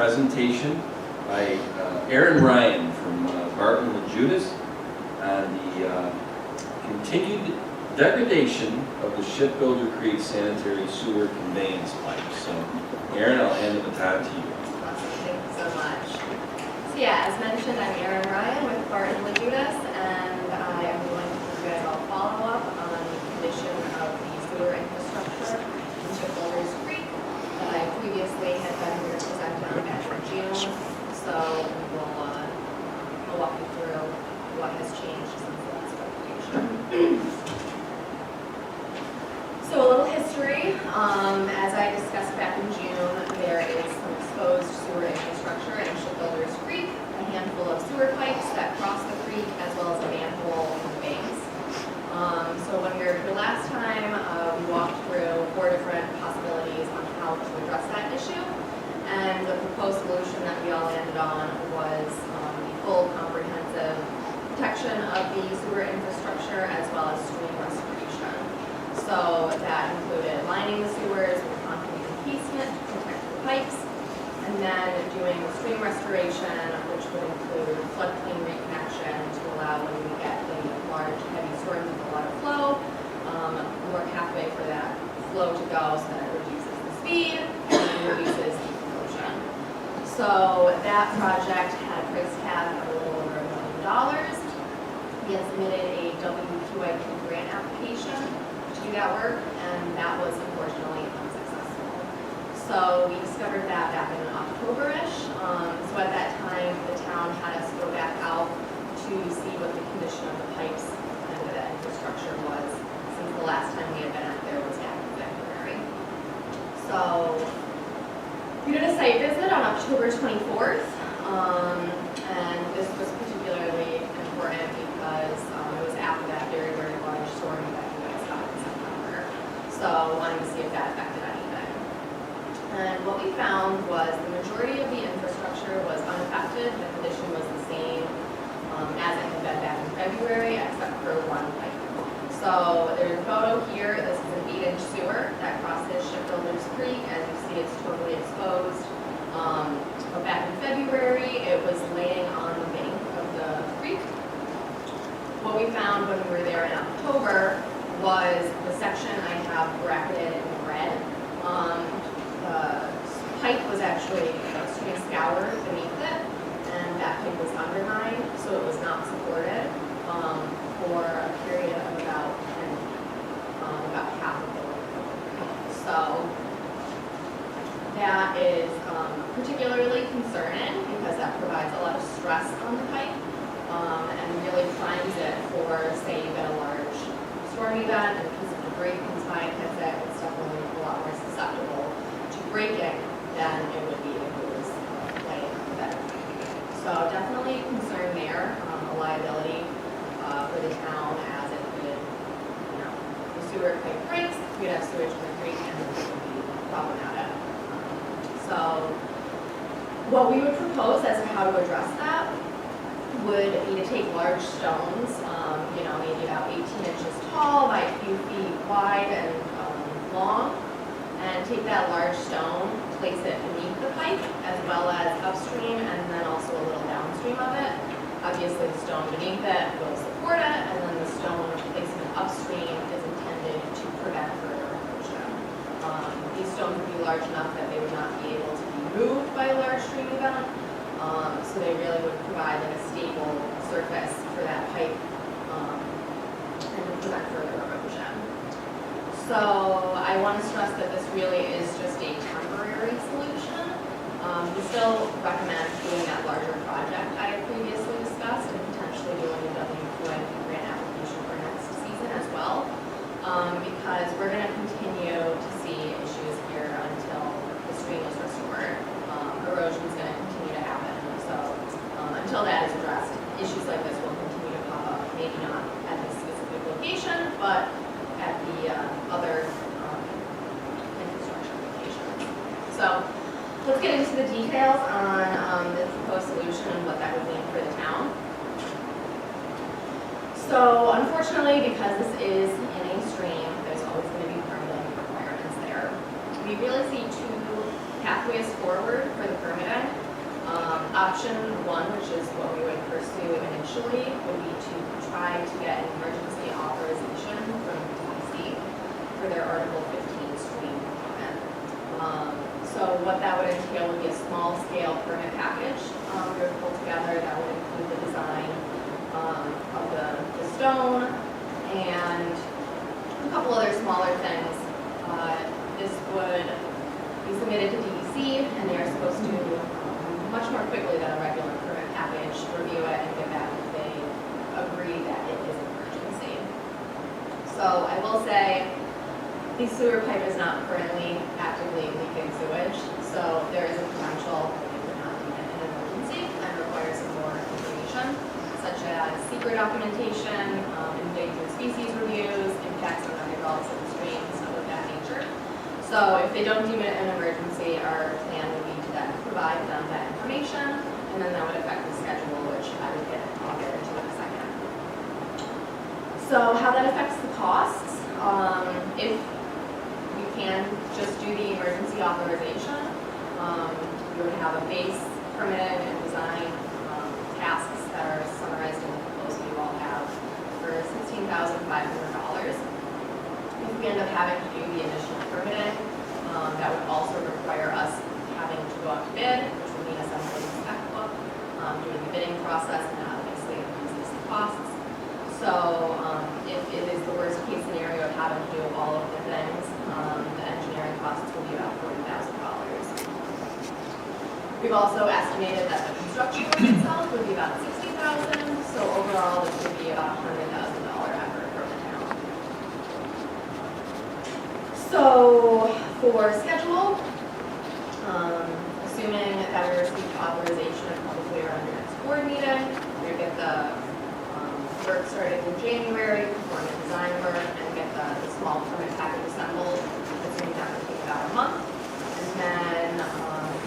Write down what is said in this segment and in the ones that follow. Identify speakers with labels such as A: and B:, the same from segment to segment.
A: presentation by Aaron Ryan from Barton and Judas on the continued degradation of the Shipbuilder Creek sanitary sewer conveyance pipe. So, Aaron, I'll hand the baton to you.
B: Awesome, thank you so much. So yeah, as mentioned, I'm Aaron Ryan with Barton and Judas, and I am going to give you guys a follow-up on the condition of the sewer infrastructure in Shipbuilders Creek that I previously had been here presenting on back in June. So I'll walk you through what has changed since the last presentation. So a little history. As I discussed back in June, there is some exposed sewer infrastructure in Shipbuilders Creek, a handful of sewer pipes that cross the creek, as well as a manhole in the banks. So when we were here last time, we walked through 4 different possibilities on how to address that issue. And the proposed solution that we all landed on was the full comprehensive protection of the sewer infrastructure as well as stream restoration. So that included lining the sewers with concrete encasement to protect the pipes, and then doing stream restoration, which would include floodplain reconnection to allow when we get the large, heavy storms with a lot of flow, more pathway for that flow to go so that it reduces the speed and reduces the erosion. So that project had a price tag of a little over $1 million. We had submitted a WQIP grant application to do that work, and that was unfortunately unsuccessful. So we discovered that back in October-ish. So at that time, the town had us go back out to see what the condition of the pipes and the infrastructure was, since the last time we had been out there was back in February. So we did a site visit on October 24th, and this was particularly important because it was after that very, very large storm that you guys got in September. So wanting to see if that affected anything. And what we found was the majority of the infrastructure was unaffected. The condition was the same as it had been back in February, except for one pipe. So there's a photo here. This is an 8-inch sewer that crosses Shipbuilders Creek. As you see, it's totally exposed. But back in February, it was laying on the bank of the creek. What we found when we were there in October was the section I have bracketed in red. The pipe was actually stream scoured beneath it, and that pipe was undermined, so it was not supported for a period of about half of the week. So that is particularly concerning because that provides a lot of stress on the pipe and really primes it for, say, you get a large storm event and a piece of debris comes by and hits it. It's definitely a lot more susceptible to breaking than it would be if it was laying on the bed. So definitely a concern there, a liability for the town as it could, the sewer pipe breaks, we would have sewage in the creek and it would be problematic. So what we would propose as to how to address that would be to take large stones, maybe about 18 inches tall by a few feet wide and long, and take that large stone, place it beneath the pipe as well as upstream and then also a little downstream of it. Obviously the stone beneath it will support it, and then the stone placement upstream is intended to prevent further erosion. These stones would be large enough that they would not be able to be moved by a large stream event, so they really would provide like a stable surface for that pipe and to prevent further erosion. So I want to stress that this really is just a temporary solution. We still recommend doing that larger project I had previously discussed and potentially doing a WQIP grant application for next season as well, because we're going to continue to see issues here until the stream is restored. Erosion is going to continue to happen, so until that is addressed, issues like this will continue to pop up, maybe not at this specific location, but at the other infrastructure locations. So let's get into the details on the proposed solution and what that would mean for the town. So unfortunately, because this is in a stream, there's always going to be permitting requirements there. We really see 2 pathways forward for the permitting. Option one, which is what we would pursue initially, would be to try to get an emergency authorization from DEC for their Article 15 stream permit. So what that would entail would be a small-scale permit package we would pull together that would include the design of the stone and a couple other smaller things. This would be submitted to DEC, and they are supposed to much more quickly than a regular permit package, review it and get back if they agree that it is an emergency. So I will say, the sewer pipe is not currently actively leaking sewage, so there is a potential that it would not be an emergency and require some more information, such as secret documentation, endangered species reviews, impacts on other gulls and streams, stuff of that nature. So if they don't deem it an emergency, our plan would be to then provide them that information, and then that would affect the schedule, which I'll get into in a second. So how that affects the costs, if we can just do the emergency authorization, we would have a base permit and design tasks that are summarized in the proposal you all have for $16,500. If we end up having to do the initial permitting, that would also require us having to go out to bid, which would mean assembling a spec book, doing the bidding process, and that obviously increases the costs. So if it is the worst case scenario of having to do all of the things, the engineering costs will be about $40,000. We've also estimated that the construction work itself would be about $60,000, so overall this would be about $100,000 effort for the town. So for schedule, assuming that we receive authorization probably around your next board meeting, we get the work started in January, perform the design work, and get the small permit package assembled. Assuming that would take about a month, and then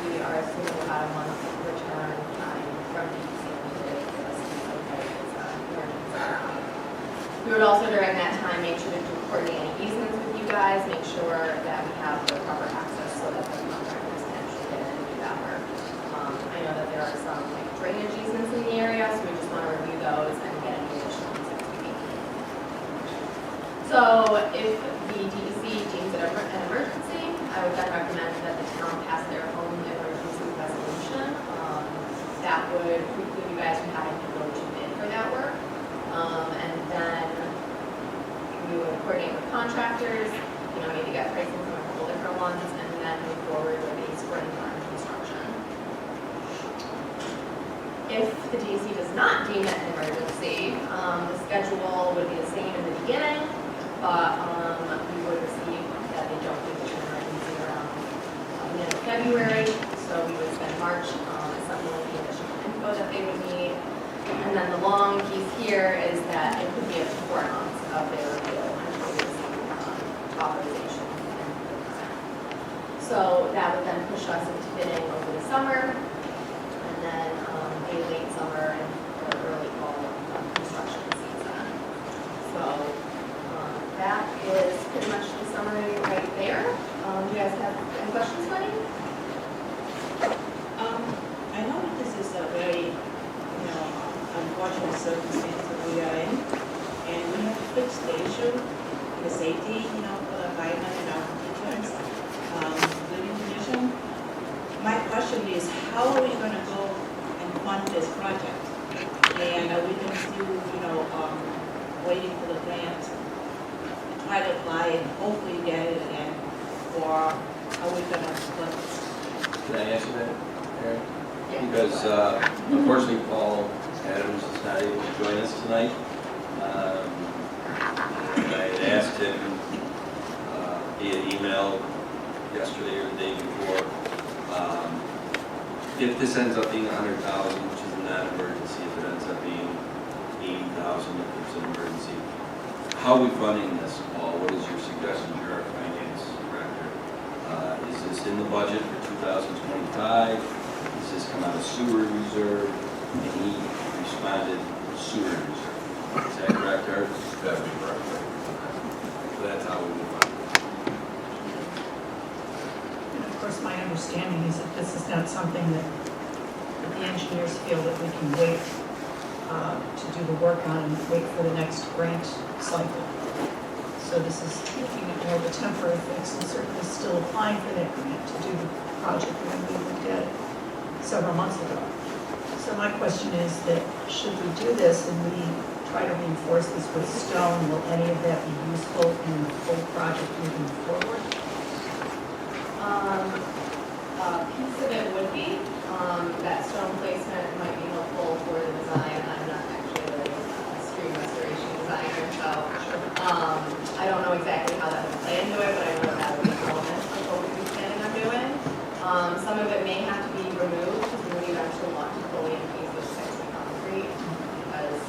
B: we are assuming about a month return time from DEC for us to okay, it's an emergency. We would also during that time make sure to coordinate any easements with you guys, make sure that we have the proper access so that the contractors can actually get in and do that work. I know that there are some like drainage easements in the area, so we just want to review those and get any additional easements we need. So if the DEC deems it an emergency, I would then recommend that the town pass their own emergency resolution. That would preclude you guys from having to go to bid for that work. And then we would coordinate with contractors, maybe get pricing from a couple different ones, and then move forward with a spring farm construction. If the DEC does not deem it an emergency, the schedule would be the same in the beginning, but we would receive that they don't deem it an emergency around mid February, so we would spend March assembling the additional info that they would need. And then the long piece here is that it could be up to 4 months of their review until we receive authorization and consent. So that would then push us into bidding over the summer, and then a late summer and early fall construction season. So that is pretty much the summary right there. Do you guys have any questions for me?
C: I know that this is a very, unfortunate circumstance that we are in, and we have a fixed issue, the safety, for the environment and our constituents, living condition. My question is, how are we going to go and fund this project? And are we going to do, waiting for the grant, try to apply and hopefully get it again, or are we going to split this?
A: Can I answer that, Aaron?
B: Yeah.
A: Because unfortunately, Paul Adams is not able to join us tonight. And I had asked him via email yesterday or the day before, if this ends up being $100,000, which is not an emergency, if it ends up being $80,000, if it's an emergency, how are we funding this, Paul? What is your suggestion? You're our finance director. Is this in the budget for 2025? Does this come out of sewer reserve? And he responded, sewer reserve. Is that correct, Art?
D: That would be correct.
A: So that's how we would fund it.
E: And of course, my understanding is that this is not something that
D: that the engineers feel that we can wait to do the work on and wait for the next grant cycle. So this is looking at more of a temporary fix and certainly still applying for that grant to do the project when we looked at it several months ago. So my question is that should we do this and we try to reinforce this with stone, will any of that be useful in the whole project moving forward?
B: A piece of it would be, that stone placement might be helpful for the design. I'm not actually a stream restoration designer, so, I don't know exactly how that would play into it, but I know that would be an element of what we'd be planning on doing. Some of it may have to be removed, because we would eventually want to fully encase this 60 concrete, because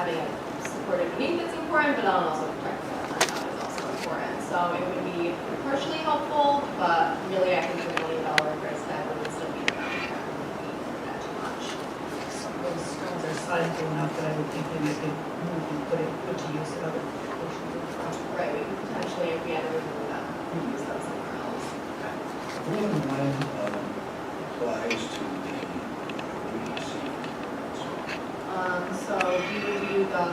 B: having it supported beneath it's important, but also protecting it on top is also important. So it would be partially helpful, but really I think the $1 million price tag would still be around here. Wouldn't be that too much.
D: Some of those stones are sizable enough that I would think that we could move and put to use at other portions of the project.
B: Right, we could potentially, if we had to remove them, use them somewhere else.
E: When applies to the PEC.
B: So we would do the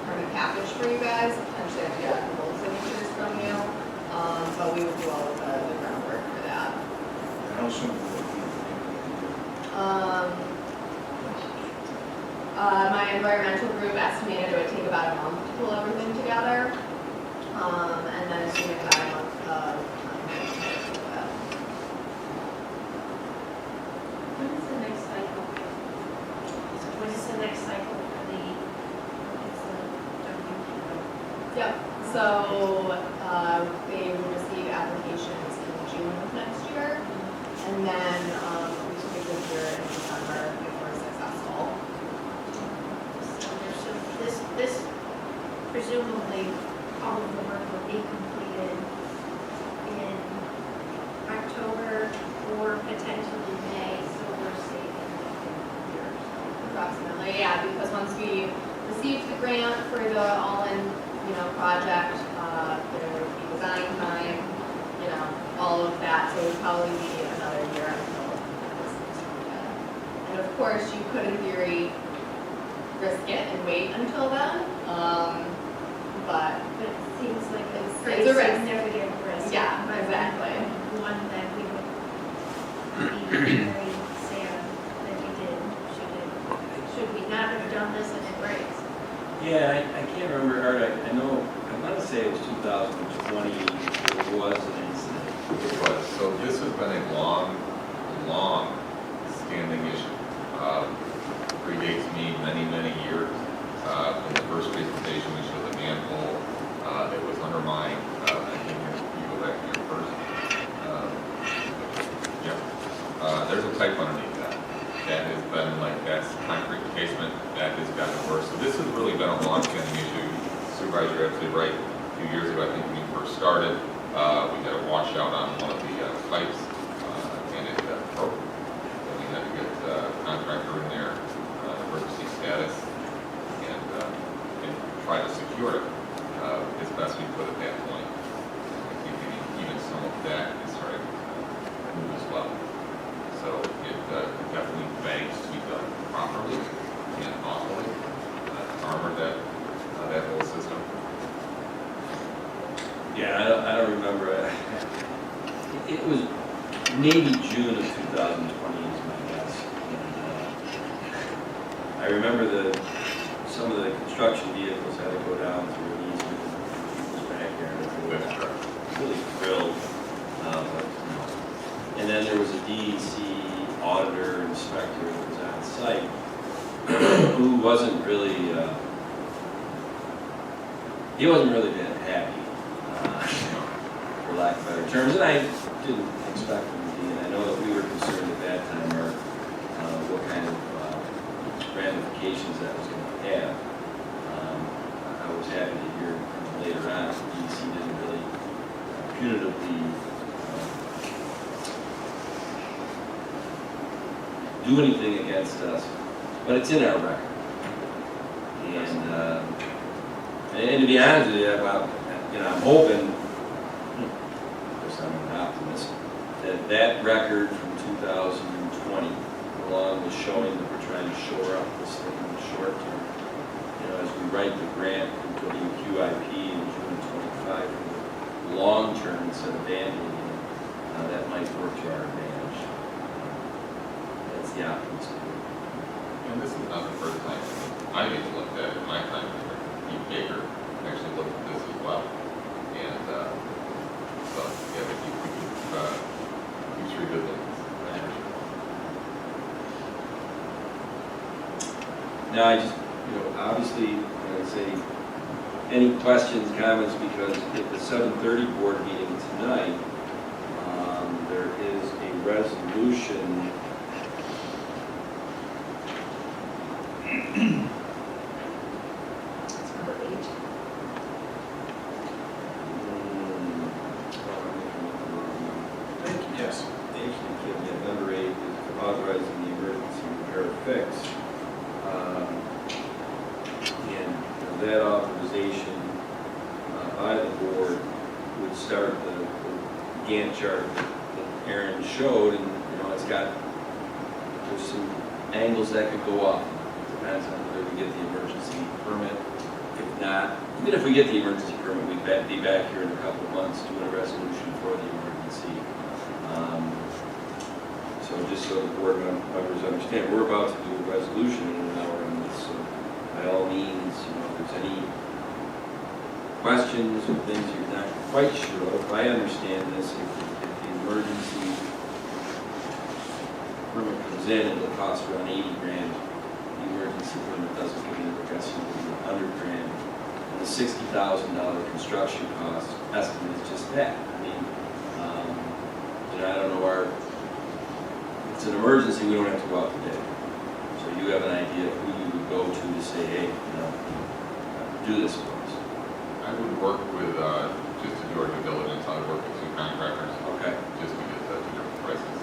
B: permit package for you guys, potentially have to get both signatures from you. But we would do all of the groundwork for that.
E: And how soon will it be?
B: My environmental group estimated it would take about a month to pull everything together. And then assuming about a month of
F: When is the next cycle? When is the next cycle for the,
B: Yep, so, they will receive applications in June of next year, and then, we typically hear in December if we're successful.
F: so this presumably, all of the work will be completed in October or potentially May, so we're saving a year or so.
B: Approximately, yeah, because once we receive the grant for the all-in, project, there would be design time, all of that, so it would probably be another year until this is completed. And of course, you could in theory risk it and wait until then, but
F: But it seems like
B: It's
F: it's pretty
B: a risk.
F: significant risk.
B: Yeah,
F: but
B: exactly.
F: One that we would be very sad that we did, should we not have done this and it breaks.
A: Yeah, I can't remember, Art, I know, I want to say it was 2020, there was an incident.
G: It was. So this has been a long standing issue. Predates me many years. In the first presentation, we showed the manhole that was undermined. I think you go back to your first. There's a pipe underneath that. That has been that's concrete basement. That has gotten worse. So this has really been a long-standing issue. Supervisor, you're absolutely right. A few years ago, I think when we first started, we had a washout on one of the pipes, and it broke. So we had to get a contractor in there, emergency status, and try to secure it as best we could at that point. I think even some of that is starting to move as well. So it definitely begs to be done properly and thoughtfully to armor that whole system.
A: Yeah, I don't remember, it was maybe June of 2020 is my guess. And, I remember some of the construction vehicles had to go down through an easement in people's backyard.
G: That's correct.
A: Really thrilled. And then there was a DEC auditor, inspector that was on site who wasn't really, he wasn't really that happy, for lack of better terms, and I didn't expect him to be, and I know that we were concerned at that time, or what kind of ramifications that was going to have. I was happy to hear later on that DEC didn't really punitively do anything against us, but it's in our record. And to be honest with you, I'm hoping, of course I'm an optimist, that record from 2020, along is showing that we're trying to shore up this thing in the short term. You know, as we write the grant for the QIP in June of 25, for the long term instead of abandoning it, that might work to our advantage. That's the optimism.
G: And this is not the first time I've even looked at it in my time here. Pete Baker actually looked at this as well. And, so, yeah, we keep revisiting this. That's for sure.
A: Now, I just, you know, obviously, when I say any questions, comments, because at the 7:30 board meeting tonight, there is a resolution
D: It's number 8.
E: Yes.
A: Actually, number 8 is authorizing the emergency repair fix. And that authorization by the board would start the Gantt chart that Aaron showed, and, you know, it's got, there's some angles that could go up. Depends on whether we get the emergency permit. If not, even if we get the emergency permit, we'd be back here in a couple of months doing a resolution for the emergency. So just so the board members understand, we're about to do a resolution in an hour on this, so by all means, you know, if there's any questions or things you're not quite sure of, I understand this, if the emergency permit comes in, it'll cost around 80 grand. The emergency permit doesn't come in, we're guessing it'll be 100 grand. And the $60,000 construction cost estimate is just that. I mean, you know, I don't know, it's an emergency, we don't have to go out to bid. So you have an idea of who you would go to say, hey, you know, do this for us.
G: I would work with, just to do our due diligence, I would work with 2 contractors.
A: Okay.
G: Just to get the 2 different prices.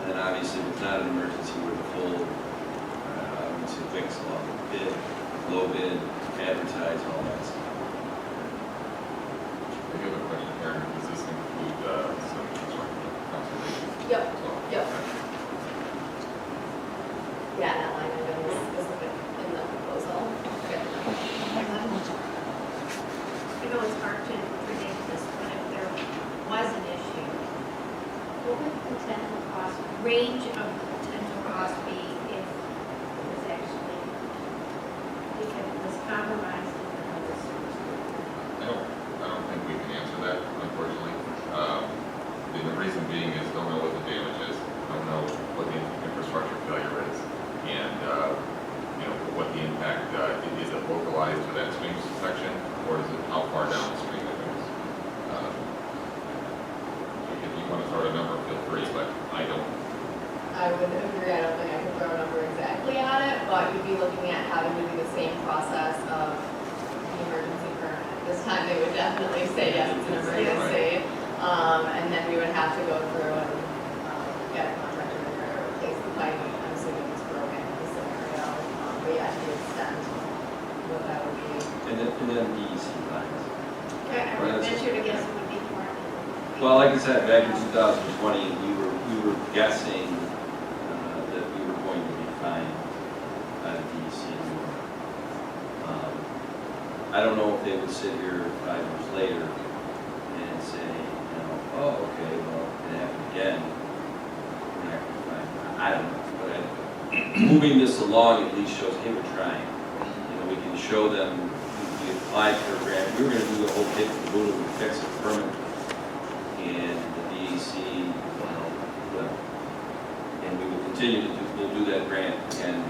A: And then obviously, if it's not an emergency, we're the full, I would say fix along with bid, low bid, advertise, all that stuff.
G: I have a question, Aaron, does this include, some construction conservation?
B: Yep,
G: So,
B: yep.
G: okay.
B: Yeah, that line item is specific in the proposal. Okay.
F: I know it's hard to predict this, but if there was an issue, what would the potential cost, range of the potential cost be if it was actually, if it was compromised and then it was
G: I don't think we can answer that, unfortunately. And the reason being is don't know what the damage is, don't know what the infrastructure failure is, and, you know, what the impact, is it localized to that stream section, or is it how far downstream it is? If you want to throw a number, feel free, but I don't.
B: I would agree, I don't think I could throw a number exactly on it, but you'd be looking at having to do the same process of the emergency permit. This time they would definitely say, yes, it's an emergency. And then we would have to go through and get a contractor to replace the pipe. I'm assuming it's broken in this scenario. But yeah, to the extent what that would be.
A: And then DEC lines.
F: I would venture to guess it would be more than.
A: Well, like I said, back in 2020, we were guessing that we were going to be fined by the DEC. I don't know if they would sit here 5 years later and say, you know, oh, okay, well, it happened again. We're not going to find it. I don't know. But moving this along at least shows, hey, we're trying. You know, we can show them we applied for a grant. We were going to do the whole kit and caboodle, we fix it permanent. And the DEC, you know, well, and we will continue to do, we'll do that grant again in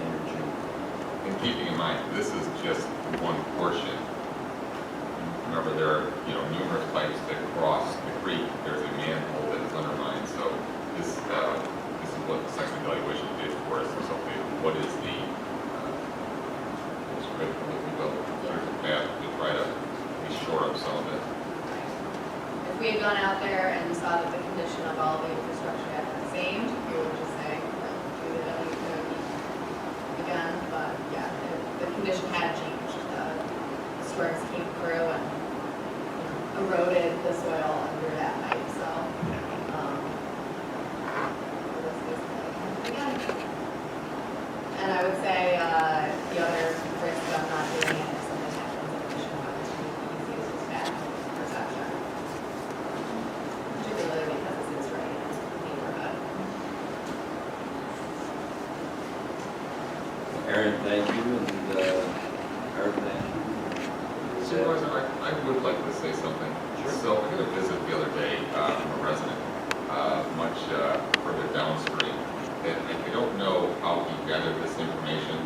A: May or June.
G: And keeping in mind, this is just one portion. Remember, there are, you know, numerous pipes that cross the creek. There's a manhole that is undermined. So this is what the second evaluation did for us. So what is the most critical, if you will, critical path to try to be shore up some of it.
B: If we had gone out there and saw that the condition of all the infrastructure had been the same, we would just say, do the WQIP again. But yeah, the condition had changed. The storms came through and eroded the soil under that pipe, so.
A: Aaron, thank you, and Art, thank you.
G: Supervisor, I would like to say something. So I got a visit the other day from a resident, much further downstream. And I don't know how he gathered this information.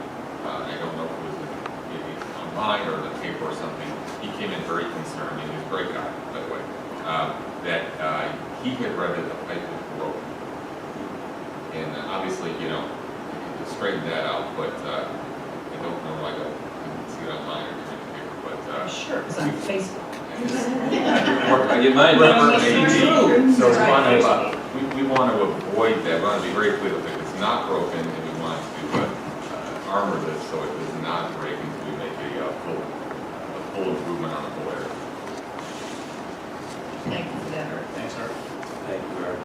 G: I don't know if it was maybe online or in the paper or something. He came in very concerned, and he's a great guy, by the way, that he had read that the pipe was broken. And obviously, you know, you could straighten that out, but I don't know, I didn't see it online or in the paper, but
D: Sure, it's on Facebook.
A: I get mine.
G: So we want to avoid that. We want to be very clear that if it's not broken, and we want to armor this so it does not break until we make a full improvement on the whole area.
D: Thank you for that, Art.
E: Thanks, Art.
A: Thank you, Art.